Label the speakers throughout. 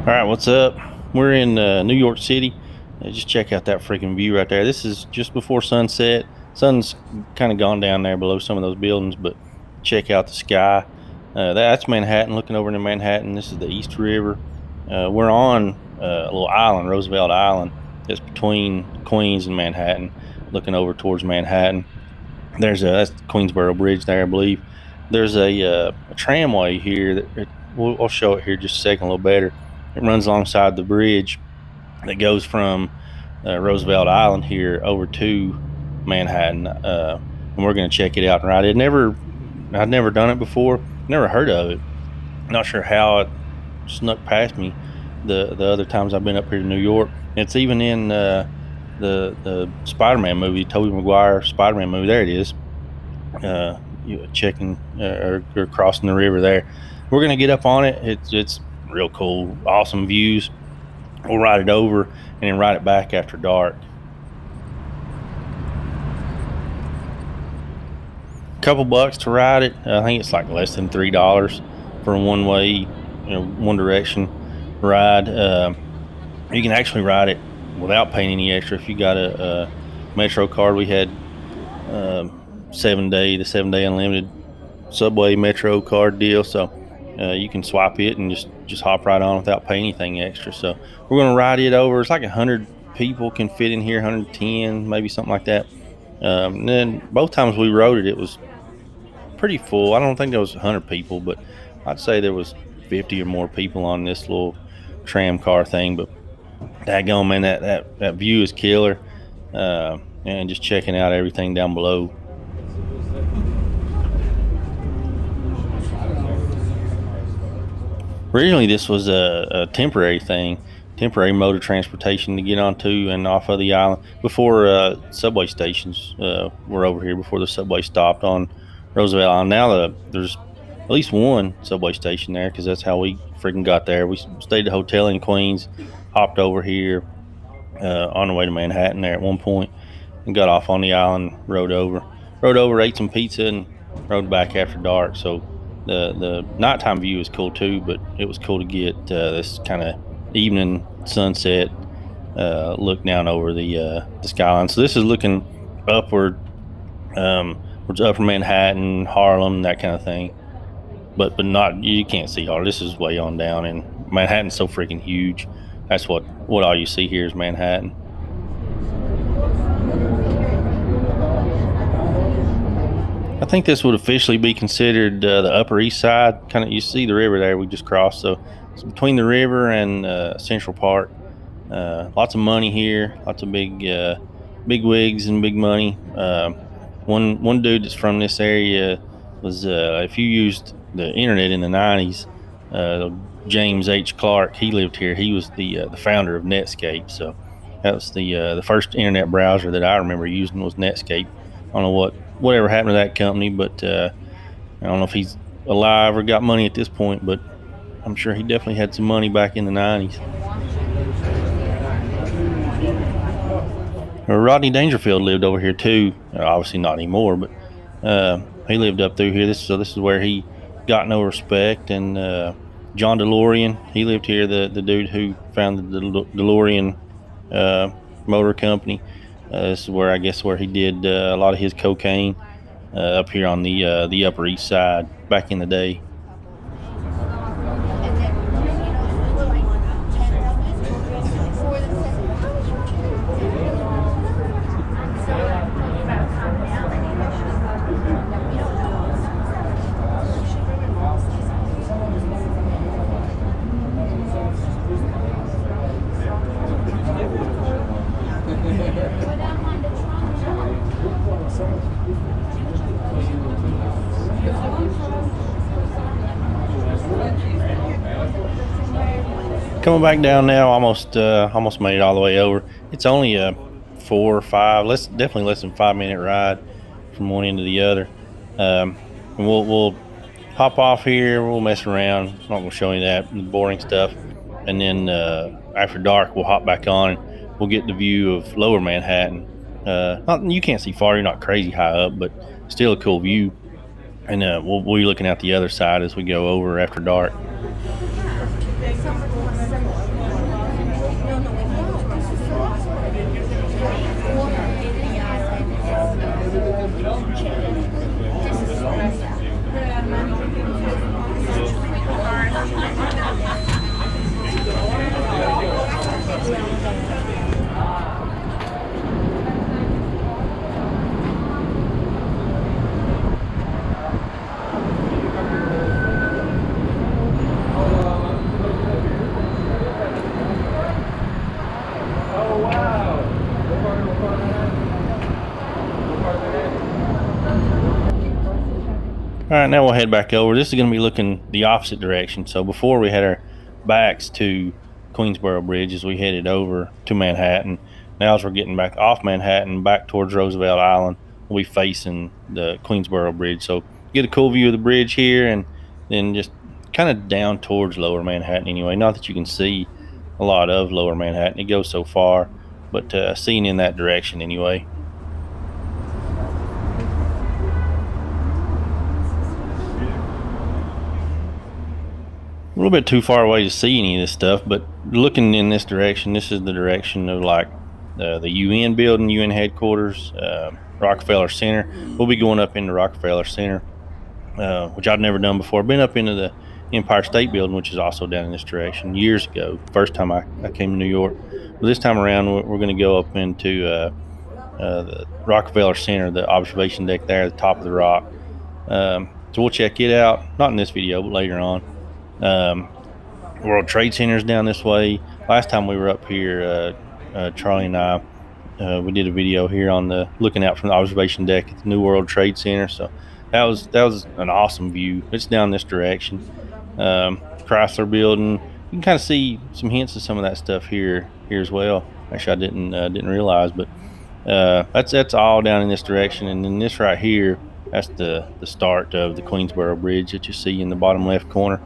Speaker 1: All right, what's up? We're in New York City. Just check out that freaking view right there. This is just before sunset. Sun's kind of gone down there below some of those buildings, but check out the sky. That's Manhattan, looking over into Manhattan. This is the East River. We're on a little island, Roosevelt Island. It's between Queens and Manhattan, looking over towards Manhattan. That's the Queensboro Bridge there, I believe. There's a tramway here I'll show it here just a second, a little better. It runs alongside the bridge that goes from Roosevelt Island here over to Manhattan, and we're going to check it out and ride it. I'd never done it before, never heard of it. Not sure how it snuck past me the other times I've been up here to New York. It's even in the Spider-Man movie, Tobey Maguire Spider-Man movie. There it is. Checking or crossing the river there. We're gonna get up on it. It's real cool, awesome views. We'll ride it over and then ride it back after dark. Couple bucks to ride it. I think it's like less than $3 for a one-way, one direction ride. You can actually ride it without paying any extra if you got a Metro card. We had the 7-day unlimited subway Metro card deal, so you can swap it and just hop right on without paying anything extra. So we're going to ride it over. It's like 100 people can fit in here, 110 maybe, something like that. And then both times we rode it was pretty full. I don't think there was 100 people, but I'd say there was 50 or more people on this little tram car thing. But daggone, man, that view is killer. And just checking out everything down below. Originally, this was a temporary thing, temporary mode of transportation to get onto and off of the island before subway stations were over here, before the subway stopped on Roosevelt Island. Now there's at least one subway station there, because that's how we freaking got there. We stayed at a hotel in Queens, hopped over here on the way to Manhattan there at one point, and got off on the island, rode over, ate some pizza, and rode back after dark. So the nighttime view is cool too, but it was cool to get this kind of evening sunset look down over the skyline. So this is looking upward, towards upper Manhattan, Harlem, that kind of thing. But not, you can't see Harlem. This is way on down, and Manhattan's so freaking huge. That's what all you see here is Manhattan. I think this would officially be considered the Upper East Side. Kind of, you see the river there we just crossed, so it's between the river and Central Park. Lots of money here, lots of big wigs and big money. One dude that's from this area was, if you used the internet in the 90s, James H. Clark, he lived here. He was the founder of Netscape. So that was the first internet browser that I remember using was Netscape. I don't know whatever happened to that company, but I don't know if he's alive or got money at this point, but I'm sure he definitely had some money back in the 90s. Rodney Dangerfield lived over here too. Obviously not anymore, but he lived up through here. This is where he got no respect. And John DeLorean, he lived here. The dude who founded the DeLorean Motor Company. This is where he did a lot of his cocaine, up here on the Upper East Side back in the day. Coming back down now, almost made it all the way over. It's only a 4 or 5, definitely less than 5 minute ride from one end to the other. And we'll hop off here. We'll mess around. I'm not gonna show you that, the boring stuff. And then after dark, we'll hop back on and we'll get the view of Lower Manhattan. You can't see far. You're not crazy high up, but still a cool view. And we'll be looking out the other side as we go over after dark. All right, now we'll head back over. This is going to be looking the opposite direction. So before we had our backs to Queensboro Bridge as we headed over to Manhattan. Now as we're getting back off Manhattan, back towards Roosevelt Island, we'll be facing the Queensboro Bridge. So get a cool view of the bridge here, and then just kind of down towards Lower Manhattan anyway. Not that you can see a lot of Lower Manhattan. It goes so far, but seeing in that direction anyway. A little bit too far away to see any of this stuff, but looking in this direction, this is the direction of like the UN building, UN headquarters, Rockefeller Center. We'll be going up into Rockefeller Center, which I've never done before. I've been up into the Empire State Building, which is also down in this direction years ago. First time I came to New York. But this time around, we're going to go up into the Rockefeller Center, the observation deck there at the top of the rock. So we'll check it out, not in this video, but later on. World Trade Center's down this way. Last time we were up here, Charlie and I, we did a video here on the looking out from the observation deck at the New World Trade Center. So that was an awesome view. It's down this direction. Chrysler Building. You can kind of see some hints of some of that stuff here as well. Actually, I didn't realize, but that's all down in this direction. And then this right here, that's the start of the Queensboro Bridge that you see in the bottom left corner.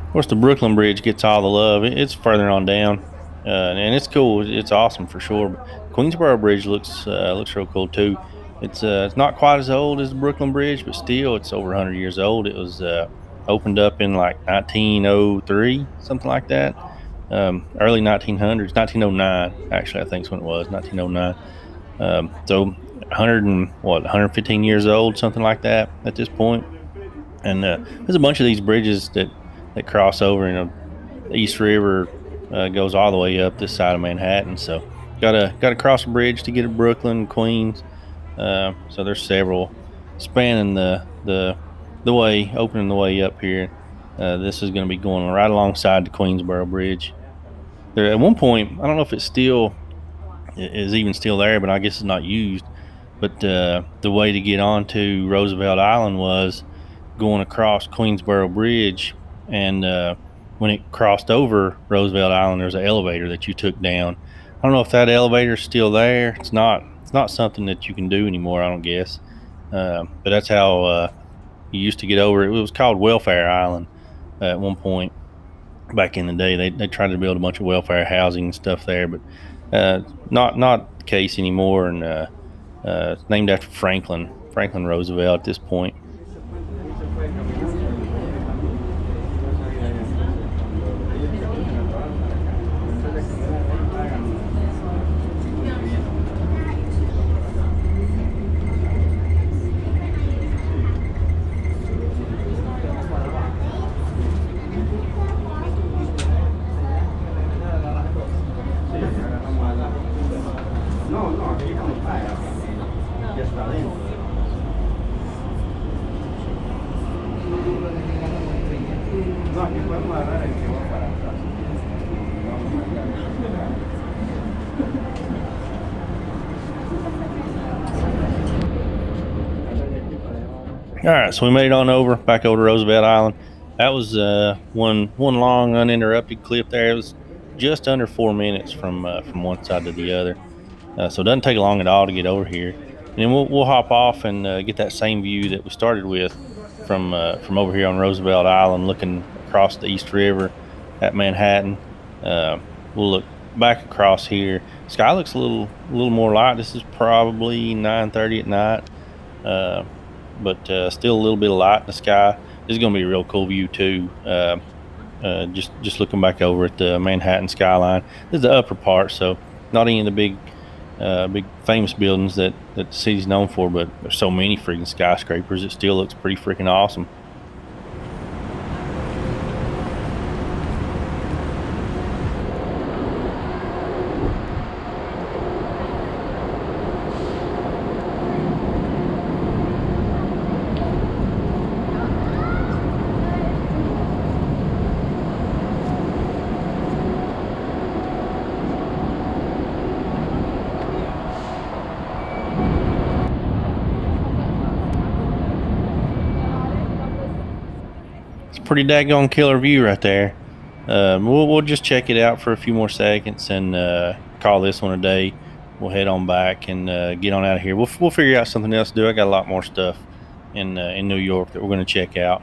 Speaker 1: Of course, the Brooklyn Bridge gets all the love. It's further on down, and it's cool. It's awesome for sure. But Queensboro Bridge looks real cool too. It's not quite as old as the Brooklyn Bridge, but still, it's over 100 years old. It was opened up in like 1903, something like that. Early 1900s, 1909 actually, I think is when it was, 1909. So 115 years old, something like that at this point. And there's a bunch of these bridges that cross over. The East River goes all the way up this side of Manhattan. So gotta cross a bridge to get to Brooklyn, Queens. So there's several spanning the way, opening the way up here. This is going to be going right alongside the Queensboro Bridge. There, at one point, I don't know if it's still is even still there, but I guess it's not used. But the way to get onto Roosevelt Island was going across Queensboro Bridge, and when it crossed over Roosevelt Island, there's an elevator that you took down. I don't know if that elevator is still there. It's not something that you can do anymore, I don't guess. But that's how you used to get over. It was called Welfare Island at one point back in the day. They tried to build a bunch of welfare housing and stuff there, but not the case anymore. And it's named after Franklin Roosevelt at this point. All right, so we made it on back over to Roosevelt Island. That was one long uninterrupted clip there. It was just under 4 minutes from one side to the other, so it doesn't take long at all to get over here. And then we'll hop off and get that same view that we started with from over here on Roosevelt Island, looking across the East River at Manhattan. We'll look back across here. Sky looks a little more light. This is probably 9:30 at night. But still a little bit of light in the sky. This is going to be a real cool view too. Just looking back over at the Manhattan skyline. This is the upper part, so Not any of the big famous buildings that the city's known for, but there's so many freaking skyscrapers. It still looks pretty freaking awesome. Pretty daggone killer view right there. We'll just check it out for a few more seconds and call this one a day. We'll head on back and get on out of here. We'll figure out something else to do. I got a lot more stuff in New York that we're going to check out.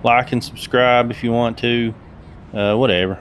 Speaker 1: Like and subscribe if you want to. Whatever.